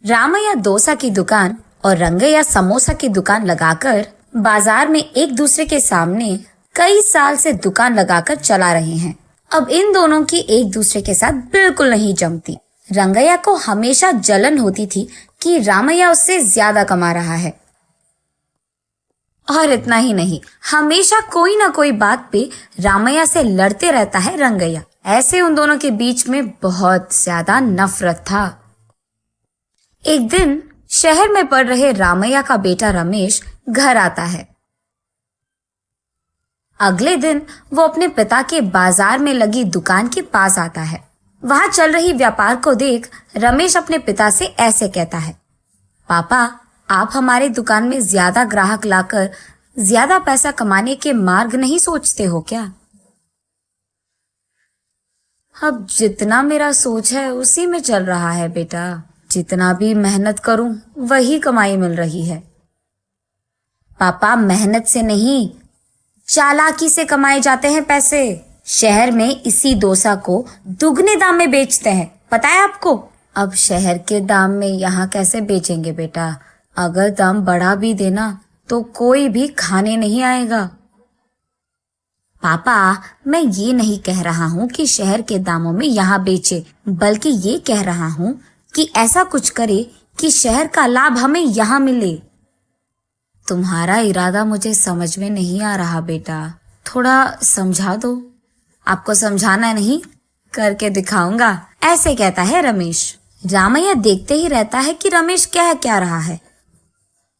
रामैया डोसा की दुकान और रंगैया समोसा की दुकान लगाकर बाजार में एक दूसरे के सामने कई साल से दुकान लगाकर चला रहे हैं। अब इन दोनों की एक दूसरे के साथ बिल्कुल नहीं जमती। रंगैया को हमेशा जलन होती थी कि रामैया उससे ज्यादा कमा रहा है। और इतना ही नहीं, हमेशा कोई ना कोई बात पे रामैया से लड़ते रहता है रंगैया। ऐसे उन दोनों के बीच में बहुत ज्यादा नफरत था। एक दिन शहर में पढ़ रहे रामैया का बेटा रमेश घर आता है। अगले दिन वो अपने पिता के बाजार में लगी दुकान के पास आता है। वहां चल रही व्यापार को देख रमेश अपने पिता से ऐसे कहता है, पापा, आप हमारे दुकान में ज्यादा ग्राहक लाकर ज्यादा पैसा कमाने के मार्ग नहीं सोचते हो क्या? अब जितना मेरा सोच है उसी में चल रहा है बेटा। जितना भी मेहनत करूं वही कमाई मिल रही है। पापा, मेहनत से नहीं, चालाकी से कमाए जाते हैं पैसे। शहर में इसी डोसा को दुगने दाम में बेचते हैं, पता है आपको? अब शहर के दाम में यहाँ कैसे बेचेंगे बेटा? अगर दाम बढ़ा भी देना तो कोई भी खाने नहीं आएगा। पापा, मैं ये नहीं कह रहा हूँ कि शहर के दामों में यहाँ बेचे, बल्कि ये कह रहा हूँ कि ऐसा कुछ करे कि शहर का लाभ हमें यहाँ मिले। तुम्हारा इरादा मुझे समझ में नहीं आ रहा बेटा, थोड़ा समझा दो। आपको समझाना नहीं, करके दिखाऊंगा, ऐसे कहता है रमेश। रामैया देखते ही रहता है कि रमेश क्या रहा है।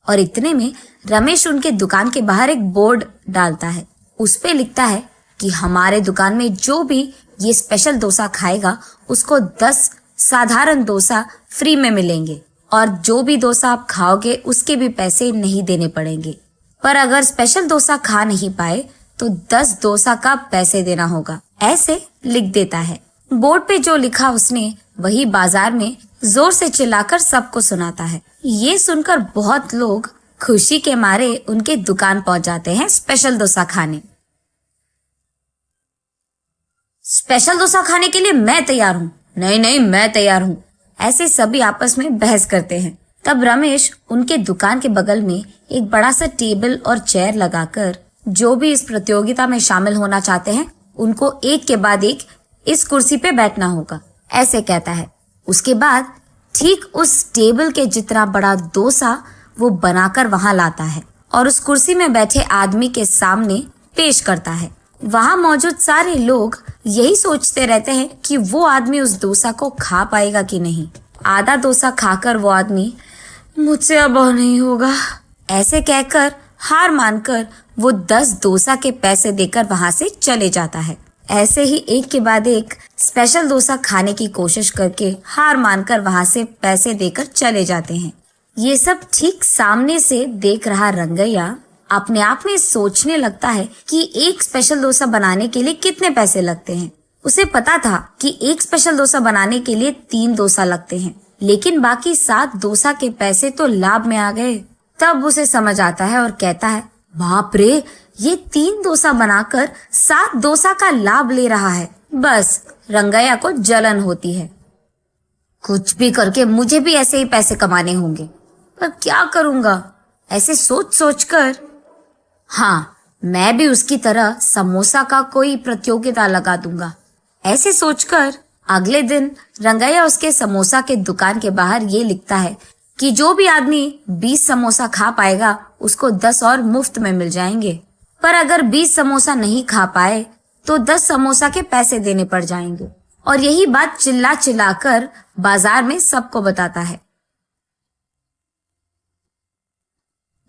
और इतने में रमेश उनके दुकान के बाहर एक बोर्ड डालता है। उस पे लिखता है कि हमारे दुकान में जो भी ये स्पेशल डोसा खाएगा उसको 10 साधारण डोसा फ्री में मिलेंगे, और जो भी डोसा आप खाओगे उसके भी पैसे नहीं देने पड़ेंगे। पर अगर स्पेशल डोसा खा नहीं पाए तो 10 डोसा का पैसे देना होगा, ऐसे लिख देता है। बोर्ड पे जो लिखा उसने वही बाजार में जोर से चिल्लाकर सबको सुनाता है। ये सुनकर बहुत लोग खुशी के मारे उनके दुकान पहुंच जाते हैं स्पेशल डोसा खाने। स्पेशल डोसा खाने के लिए मैं तैयार हूँ, नहीं मैं तैयार हूँ, ऐसे सभी आपस में बहस करते हैं। तब रमेश उनके दुकान के बगल में एक बड़ा सा टेबल और चेयर लगाकर जो भी इस प्रतियोगिता में शामिल होना चाहते हैं उनको एक के बाद एक इस कुर्सी पे बैठना होगा, ऐसे कहता है। उसके बाद ठीक उस टेबल के जितना बड़ा डोसा वो बनाकर वहां लाता है और उस कुर्सी में बैठे आदमी के सामने पेश करता है। वहां मौजूद सारे लोग यही सोचते रहते हैं कि वो आदमी उस डोसा को खा पाएगा कि नहीं। आधा डोसा खाकर वो आदमी, मुझसे अब नहीं होगा, ऐसे कहकर हार मानकर वो 10 डोसा के पैसे देकर वहां से चले जाता है। ऐसे ही एक के बाद एक स्पेशल डोसा खाने की कोशिश करके हार मानकर वहां से पैसे देकर चले जाते हैं। ये सब ठीक सामने से देख रहा रंगैया अपने आप में सोचने लगता है कि एक स्पेशल डोसा बनाने के लिए कितने पैसे लगते हैं। उसे पता था कि एक स्पेशल डोसा बनाने के लिए 3 डोसा लगते हैं, लेकिन बाकी 7 डोसा के पैसे तो लाभ में आ गए। तब उसे समझ आता है और कहता है, बाप रे, ये 3 डोसा बनाकर 7 डोसा का लाभ ले रहा है। बस रंगैया को जलन होती है। कुछ भी करके मुझे भी ऐसे ही पैसे कमाने होंगे, पर क्या करूंगा? ऐसे सोच कर, हाँ, मैं भी उसकी तरह समोसा का कोई प्रतियोगिता लगा दूंगा। ऐसे सोचकर अगले दिन रंगैया उसके समोसा के दुकान के बाहर ये लिखता है कि जो भी आदमी 20 समोसा खा पाएगा उसको 10 और मुफ्त में मिल जाएंगे। पर अगर 20 समोसा नहीं खा पाए तो 10 समोसा के पैसे देने पड़ जाएंगे। और यही बात चिल्ला कर बाजार में सबको बताता है।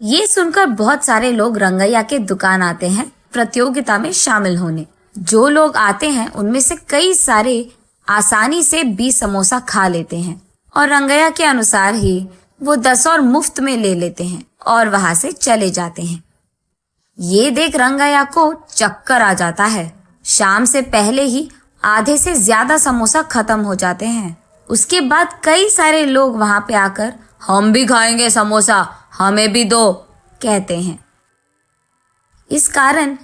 ये सुनकर बहुत सारे लोग रंगैया के दुकान आते हैं प्रतियोगिता में शामिल होने। जो लोग आते हैं उनमें से कई सारे आसानी से 20 समोसा खा लेते हैं और रंगैया के अनुसार ही वो 10 और मुफ्त में ले लेते हैं और वहां से चले जाते हैं। ये देख रंगैया को चक्कर आ जाता है। शाम से पहले ही आधे से ज्यादा समोसा खत्म हो जाते हैं। उसके बाद कई सारे लोग वहां पे आकर, हम भी खाएंगे समोसा, हमें भी दो, कहते हैं। इस कारण